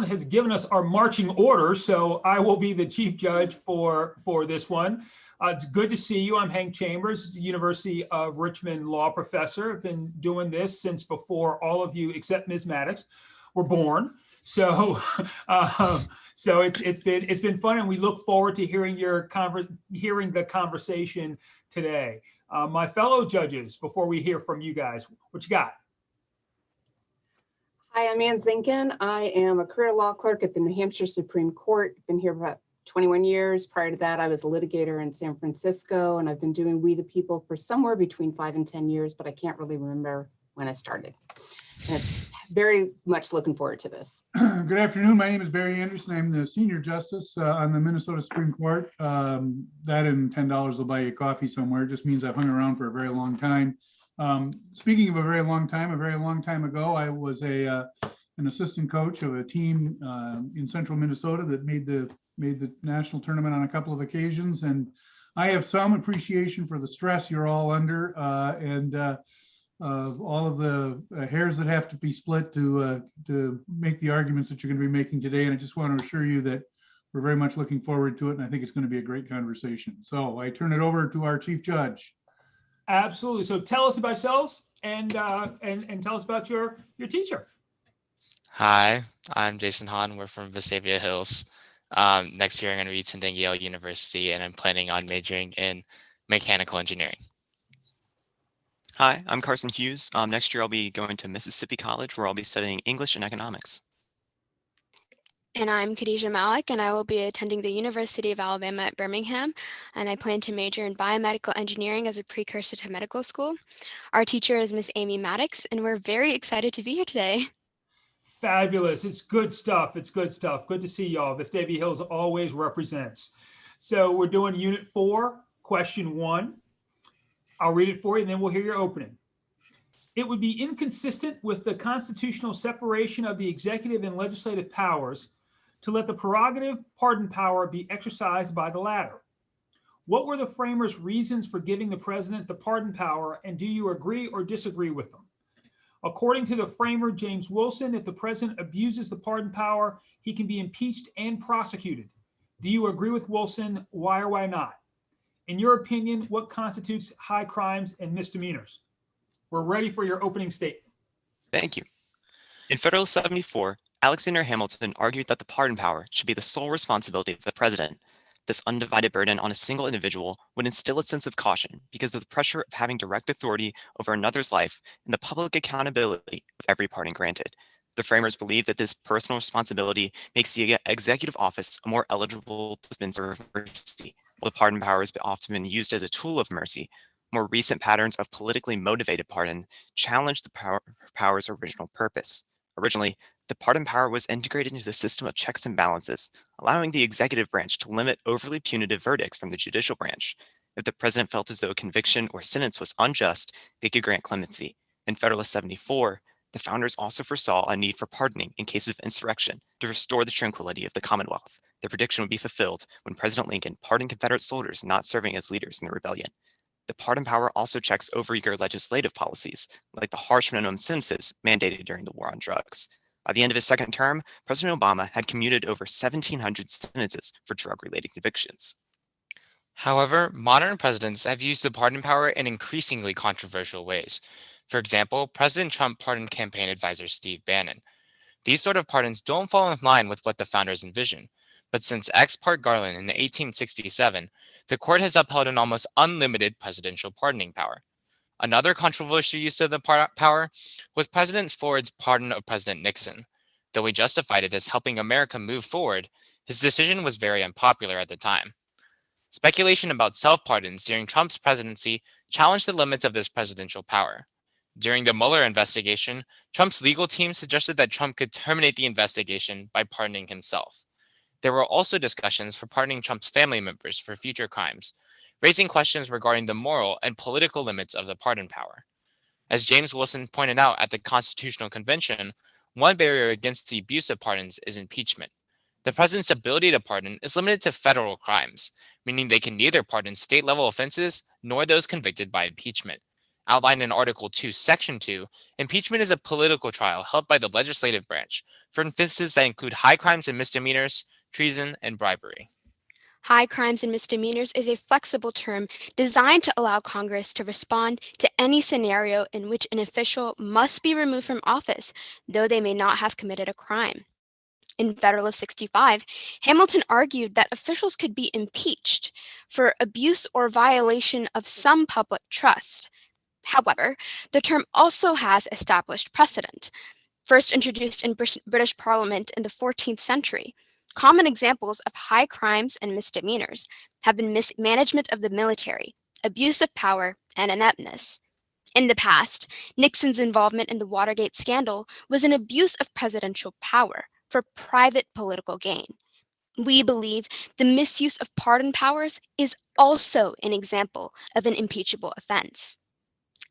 has given us our marching orders, so I will be the chief judge for this one. It's good to see you. I'm Hank Chambers, University of Richmond law professor. I've been doing this since before all of you, except Ms. Maddox, were born. So, so it's been fun, and we look forward to hearing hearing the conversation today. My fellow judges, before we hear from you guys, what you got? Hi, I'm Ann Zinkin. I am a career law clerk at the New Hampshire Supreme Court. Been here about 21 years. Prior to that, I was a litigator in San Francisco, and I've been doing We the People for somewhere between 5 and 10 years, but I can't really remember when I started. And very much looking forward to this. Good afternoon. My name is Barry Anderson. I'm the senior justice on the Minnesota Supreme Court. That and $10 will buy you coffee somewhere. It just means I've hung around for a very long time. Speaking of a very long time ago, I was an assistant coach of a team in central Minnesota that made the national tournament on a couple of occasions, and I have some appreciation for the stress you're all under and all of the hairs that have to be split to make the arguments that you're going to be making today. And I just want to assure you that we're very much looking forward to it, and I think it's going to be a great conversation. So I turn it over to our chief judge. Absolutely. So tell us about yourselves and tell us about your teacher. Hi, I'm Jason Hahn. We're from Vestavia Hills. Next year, I'm going to be attending Yale University, and I'm planning on majoring in mechanical engineering. Hi, I'm Carson Hughes. Next year, I'll be going to Mississippi College, where I'll be studying English and economics. And I'm Khadijah Malik, and I will be attending the University of Alabama at Birmingham, and I plan to major in biomedical engineering as a precursor to medical school. Our teacher is Miss Amy Maddox, and we're very excited to be here today. Fabulous. It's good stuff. It's good stuff. Good to see y'all. Vestavia Hills always represents. So we're doing Unit 4, Question 1. I'll read it for you, and then we'll hear your opening. It would be inconsistent with the constitutional separation of the executive and legislative powers to let the prerogative pardon power be exercised by the latter. What were the framers' reasons for giving the president the pardon power, and do you agree or disagree with them? According to the framer, James Wilson, if the president abuses the pardon power, he can be impeached and prosecuted. Do you agree with Wilson? Why or why not? In your opinion, what constitutes high crimes and misdemeanors? We're ready for your opening statement. Thank you. In Federalist 74, Alexander Hamilton argued that the pardon power should be the sole responsibility of the president. This undivided burden on a single individual would instill a sense of caution because of the pressure of having direct authority over another's life and the public accountability of every pardon granted. The framers believed that this personal responsibility makes the executive office more eligible to dispense mercy. While the pardon power has often been used as a tool of mercy, more recent patterns of politically motivated pardon challenge the power's original purpose. Originally, the pardon power was integrated into the system of checks and balances, allowing the executive branch to limit overly punitive verdicts from the judicial branch. If the president felt as though a conviction or sentence was unjust, they could grant clemency. In Federalist 74, the founders also foresaw a need for pardoning in cases of insurrection to restore the tranquility of the Commonwealth. Their prediction would be fulfilled when President Lincoln pardoned Confederate soldiers not serving as leaders in the rebellion. The pardon power also checks overeager legislative policies, like the harsh minimum sentences mandated during the war on drugs. By the end of his second term, President Obama had commuted over 1,700 sentences for drug-related convictions. However, modern presidents have used the pardon power in increasingly controversial ways. For example, President Trump pardoned campaign advisor Steve Bannon. These sort of pardons don't fall in line with what the founders envisioned, but since Ex Parte Garland in 1867, the court has upheld an almost unlimited presidential pardoning power. Another controversial use of the power was President Ford's pardon of President Nixon. Though he justified it as helping America move forward, his decision was very unpopular at the time. Speculation about self-pardons during Trump's presidency challenged the limits of this presidential power. During the Mueller investigation, Trump's legal team suggested that Trump could terminate the investigation by pardoning himself. There were also discussions for pardoning Trump's family members for future crimes, raising questions regarding the moral and political limits of the pardon power. As James Wilson pointed out at the Constitutional Convention, one barrier against the abuse of pardons is impeachment. The president's ability to pardon is limited to federal crimes, meaning they can neither pardon state-level offenses nor those convicted by impeachment. Outlined in Article 2, Section 2, impeachment is a political trial held by the legislative branch for offenses that include high crimes and misdemeanors, treason, and bribery. High crimes and misdemeanors is a flexible term designed to allow Congress to respond to any scenario in which an official must be removed from office, though they may not have committed a crime. In Federalist 65, Hamilton argued that officials could be impeached for abuse or violation of some public trust. However, the term also has established precedent. First introduced in British Parliament in the 14th century, common examples of high crimes and misdemeanors have been mismanagement of the military, abuse of power, and ineptness. In the past, Nixon's involvement in the Watergate scandal was an abuse of presidential power for private political gain. We believe the misuse of pardon powers is also an example of an impeachable offense.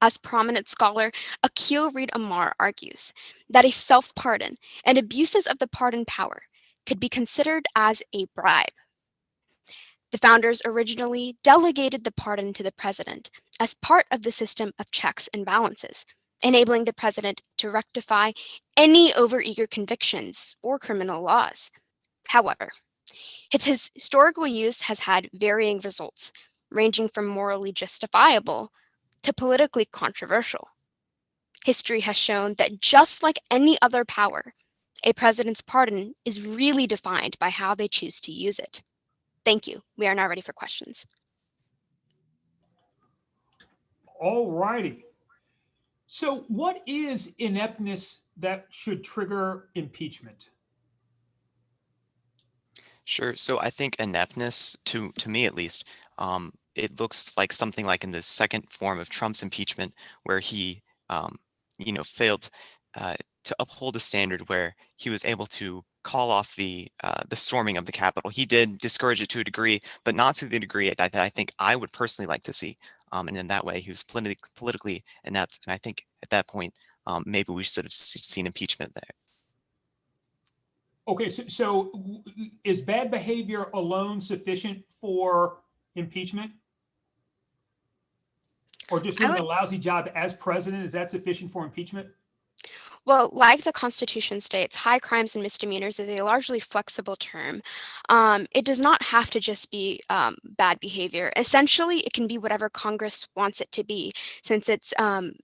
As prominent scholar Akil Reed Amar argues, that a self-pardon and abuses of the pardon power could be considered as a bribe. The founders originally delegated the pardon to the president as part of the system of checks and balances, enabling the president to rectify any overeager convictions or criminal laws. However, its historical use has had varying results, ranging from morally justifiable to politically controversial. History has shown that just like any other power, a president's pardon is really defined by how they choose to use it. Thank you. We are now ready for questions. All righty. So what is ineptness that should trigger impeachment? Sure. So I think ineptness, to me at least, it looks like something like in the second form of Trump's impeachment, where he, failed to uphold a standard where he was able to call off the storming of the Capitol. He did discourage it to a degree, but not to the degree that I think I would personally like to see. And in that way, he was politically inept. And I think at that point, maybe we should have seen impeachment there. Okay, so is bad behavior alone sufficient for impeachment? Or just doing a lousy job as president, is that sufficient for impeachment? Well, like the Constitution states, high crimes and misdemeanors is a largely flexible term. It does not have to just be bad behavior. Essentially, it can be whatever Congress wants it to be, since it's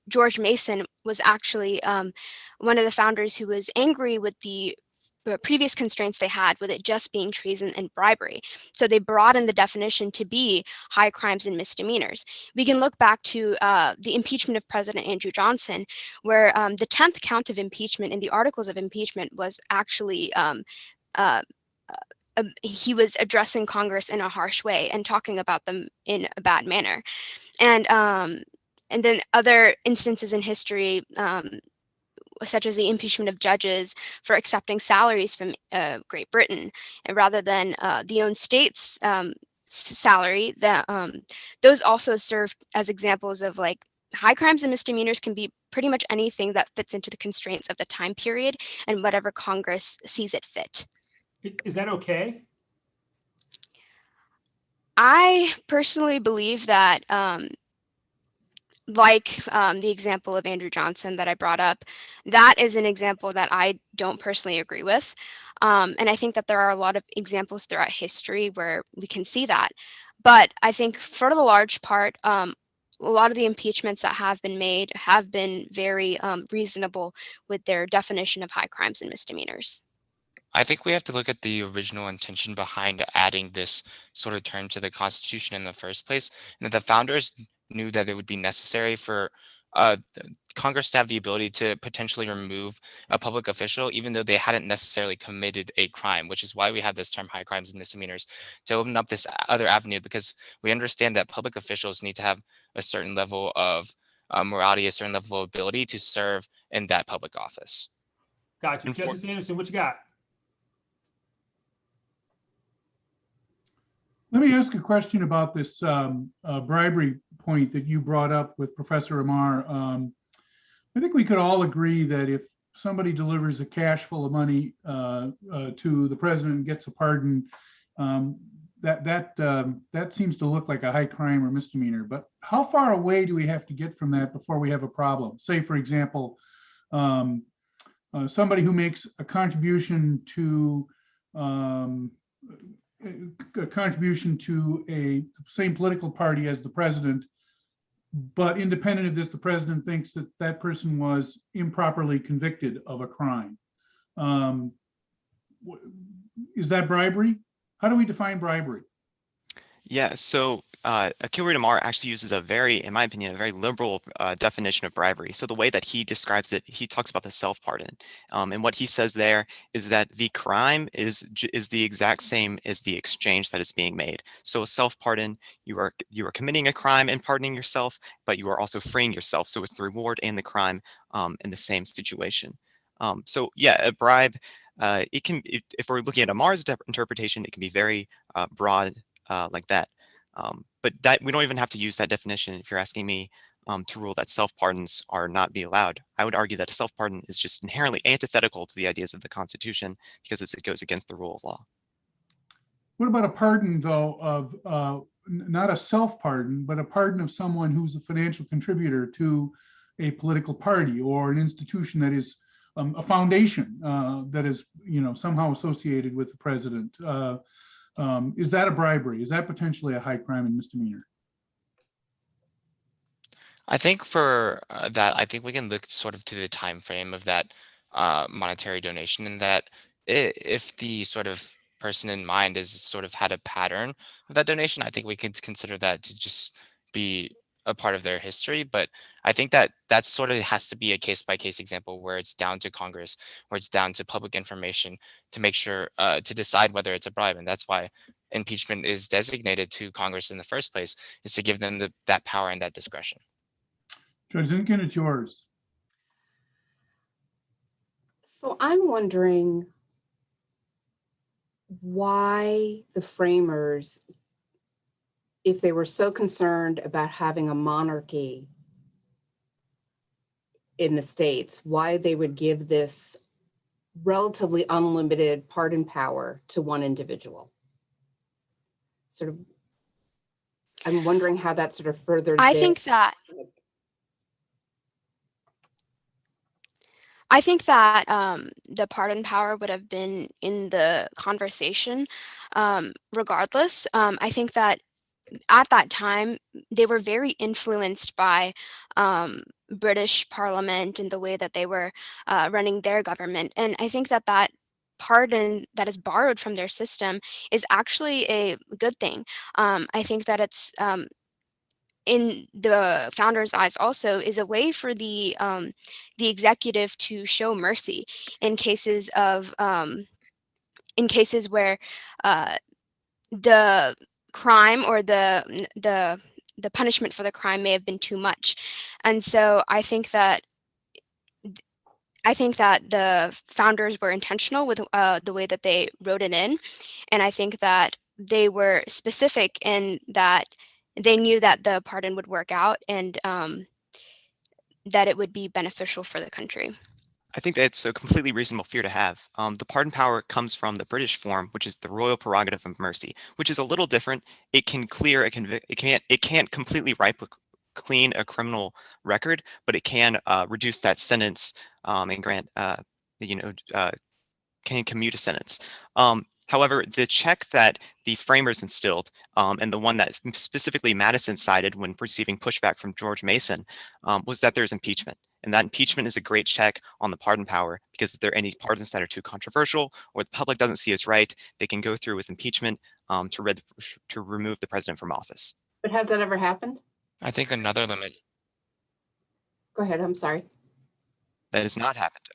George Mason was actually one of the founders who was angry with the previous constraints they had with it just being treason and bribery. So they broadened the definition to be high crimes and misdemeanors. We can look back to the impeachment of President Andrew Johnson, where the 10th count of impeachment in the articles of impeachment was actually he was addressing Congress in a harsh way and talking about them in a bad manner. And then other instances in history, such as the impeachment of judges for accepting salaries from Great Britain, and rather than the own state's salary, that those also serve as examples of like high crimes and misdemeanors can be pretty much anything that fits into the constraints of the time period and whatever Congress sees it fit. Is that okay? I personally believe that the example of Andrew Johnson that I brought up, that is an example that I don't personally agree with. And I think that there are a lot of examples throughout history where we can see that. But I think for the large part, a lot of the impeachments that have been made have been very reasonable with their definition of high crimes and misdemeanors. I think we have to look at the original intention behind adding this sort of term to the Constitution in the first place, and that the founders knew that it would be necessary for Congress to have the ability to potentially remove a public official, even though they hadn't necessarily committed a crime, which is why we have this term high crimes and misdemeanors, to open up this other avenue, because we understand that public officials need to have a certain level of morality, a certain level of ability to serve in that public office. Gotcha. Justice Anderson, what you got? Let me ask a question about this bribery point that you brought up with Professor Amar. I think we could all agree that if somebody delivers a cash full of money to the president and gets a pardon, that seems to look like a high crime or misdemeanor. But how far away do we have to get from that before we have a problem? Say, for example, somebody who makes a contribution to a same political party as the president, but independent of this, the president thinks that that person was improperly convicted of a crime. Is that bribery? How do we define bribery? Yeah, so Akil Damar actually uses a very, in my opinion, a very liberal definition of bribery. So the way that he describes it, he talks about the self-pardon. And what he says there is that the crime is the exact same as the exchange that is being made. So a self-pardon, you are committing a crime and pardoning yourself, but you are also freeing yourself. So it's the reward and the crime in the same situation. So yeah, a bribe, if we're looking at Amar's interpretation, it can be very broad like that. But that we don't even have to use that definition if you're asking me to rule that self-pardons are not be allowed. I would argue that a self-pardon is just inherently antithetical to the ideas of the Constitution because it goes against the rule of law. What about a pardon, though, of not a self-pardon, but a pardon of someone who's a financial contributor to a political party or an institution that is a foundation that is, somehow associated with the president? Is that a bribery? Is that potentially a high crime and misdemeanor? I think for that, I think we can look sort of to the time frame of that monetary donation, and that if the sort of person in mind is sort of had a pattern of that donation, I think we could consider that to just be a part of their history. But I think that that sort of has to be a case by case example where it's down to Congress, where it's down to public information to make sure to decide whether it's a bribe. And that's why impeachment is designated to Congress in the first place, is to give them that power and that discretion. Judge Zinkin, it's yours. So I'm wondering why the framers, if they were so concerned about having a monarchy in the states, why they would give this relatively unlimited pardon power to one individual. Sort of, I'm wondering how that sort of furthered. I think that the pardon power would have been in the conversation regardless. I think that at that time, they were very influenced by British Parliament and the way that they were running their government. And I think that that pardon that is borrowed from their system is actually a good thing. I think that it's in the founders' eyes also is a way for the executive to show mercy in cases of in cases where the crime or the punishment for the crime may have been too much. And so I think that the founders were intentional with the way that they wrote it in, and I think that they were specific in that they knew that the pardon would work out and that it would be beneficial for the country. I think that's a completely reasonable fear to have. The pardon power comes from the British form, which is the royal prerogative of mercy, which is a little different. It can clear a it can't completely clean a criminal record, but it can reduce that sentence and grant can commute a sentence. However, the check that the framers instilled, and the one that specifically Madison cited when receiving pushback from George Mason, was that there's impeachment. And that impeachment is a great check on the pardon power, because if there are any pardons that are too controversial or the public doesn't see as right, they can go through with impeachment to remove the president from office. But has that ever happened? I think another limit. Go ahead, I'm sorry. That has not happened.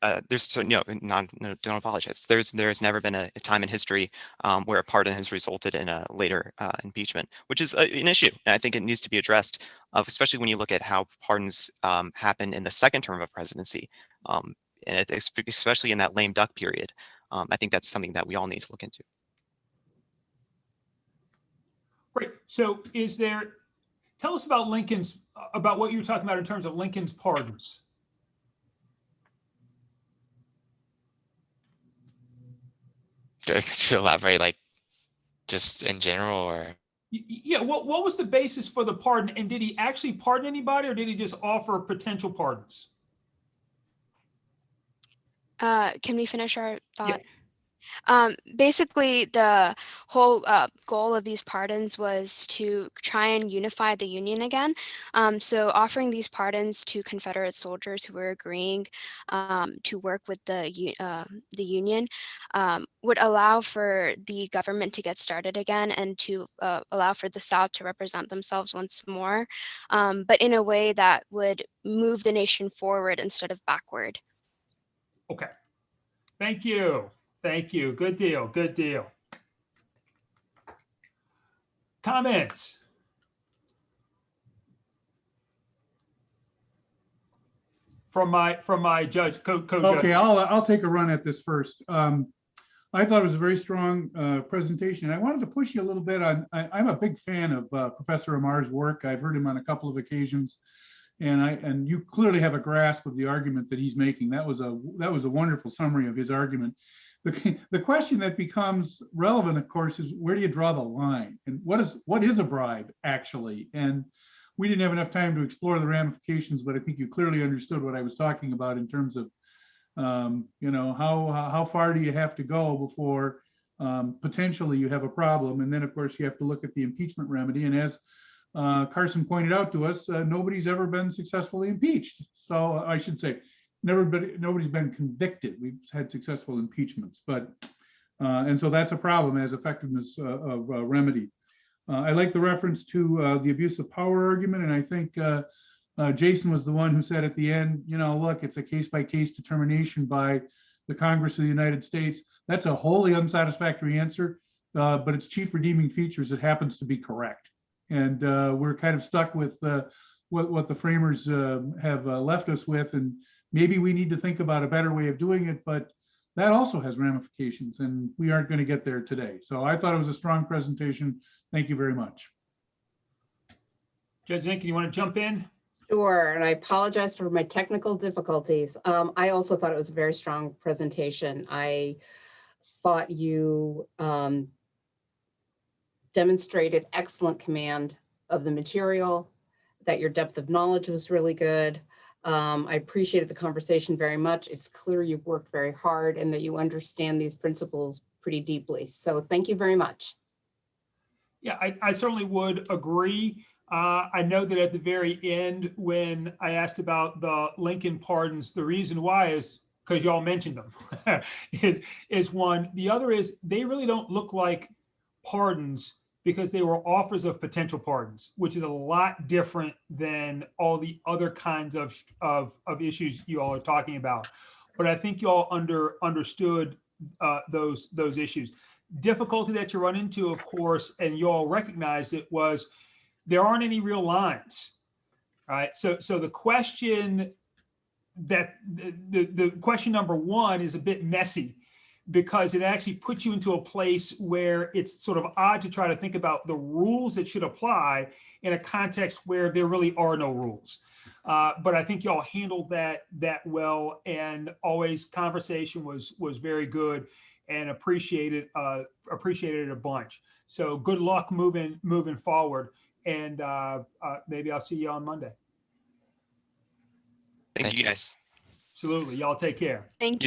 Don't apologize. There's never been a time in history where a pardon has resulted in a later impeachment, which is an issue. And I think it needs to be addressed, especially when you look at how pardons happen in the second term of presidency, and especially in that lame duck period. I think that's something that we all need to look into. Great. So tell us about about what you were talking about in terms of Lincoln's pardons. Could you elaborate, like just in general, or? Yeah, what was the basis for the pardon? And did he actually pardon anybody, or did he just offer potential pardons? Can we finish our thought? Basically, the whole goal of these pardons was to try and unify the Union again. So offering these pardons to Confederate soldiers who were agreeing to work with the Union would allow for the government to get started again and to allow for the South to represent themselves once more, but in a way that would move the nation forward instead of backward. Okay. Thank you. Thank you. Good deal. Good deal. Comments? From my judge, co-judge. Okay, I'll take a run at this first. I thought it was a very strong presentation. I wanted to push you a little bit on, I'm a big fan of Professor Amar's work. I've heard him on a couple of occasions, and you clearly have a grasp of the argument that he's making. That was a wonderful summary of his argument. The question that becomes relevant, of course, is where do you draw the line? And what is a bribe actually? And we didn't have enough time to explore the ramifications, but I think you clearly understood what I was talking about in terms of, how far do you have to go before potentially you have a problem? And then, of course, you have to look at the impeachment remedy. And as Carson pointed out to us, nobody's ever been successfully impeached. So I should say, nobody's been convicted. We've had successful impeachments, and so that's a problem as effectiveness of remedy. I like the reference to the abuse of power argument, and I think Jason was the one who said at the end, look, it's a case-by-case determination by the Congress of the United States. That's a wholly unsatisfactory answer, but its chief redeeming features, it happens to be correct. And we're kind of stuck with what the framers have left us with, and maybe we need to think about a better way of doing it, but that also has ramifications, and we aren't going to get there today. So I thought it was a strong presentation. Thank you very much. Judge Zinkin, you want to jump in? Sure, and I apologize for my technical difficulties. I also thought it was a very strong presentation. I thought you demonstrated excellent command of the material, that your depth of knowledge was really good. I appreciated the conversation very much. It's clear you've worked very hard and that you understand these principles pretty deeply. So thank you very much. Yeah, I certainly would agree. I know that at the very end, when I asked about the Lincoln pardons, the reason why is because y'all mentioned them is one. The other is they really don't look like pardons because they were offers of potential pardons, which is a lot different than all the other kinds of issues you all are talking about. But I think you all understood those issues. Difficulty that you run into, of course, and you all recognized it, was there aren't any real lines. All right. So the question that the question number one is a bit messy, because it actually puts you into a place where it's sort of odd to try to think about the rules that should apply in a context where there really are no rules. But I think y'all handled that well, and always conversation was very good, and appreciated it a bunch. So good luck moving forward, and maybe I'll see you on Monday. Thank you guys. Absolutely, y'all take care. Thank you.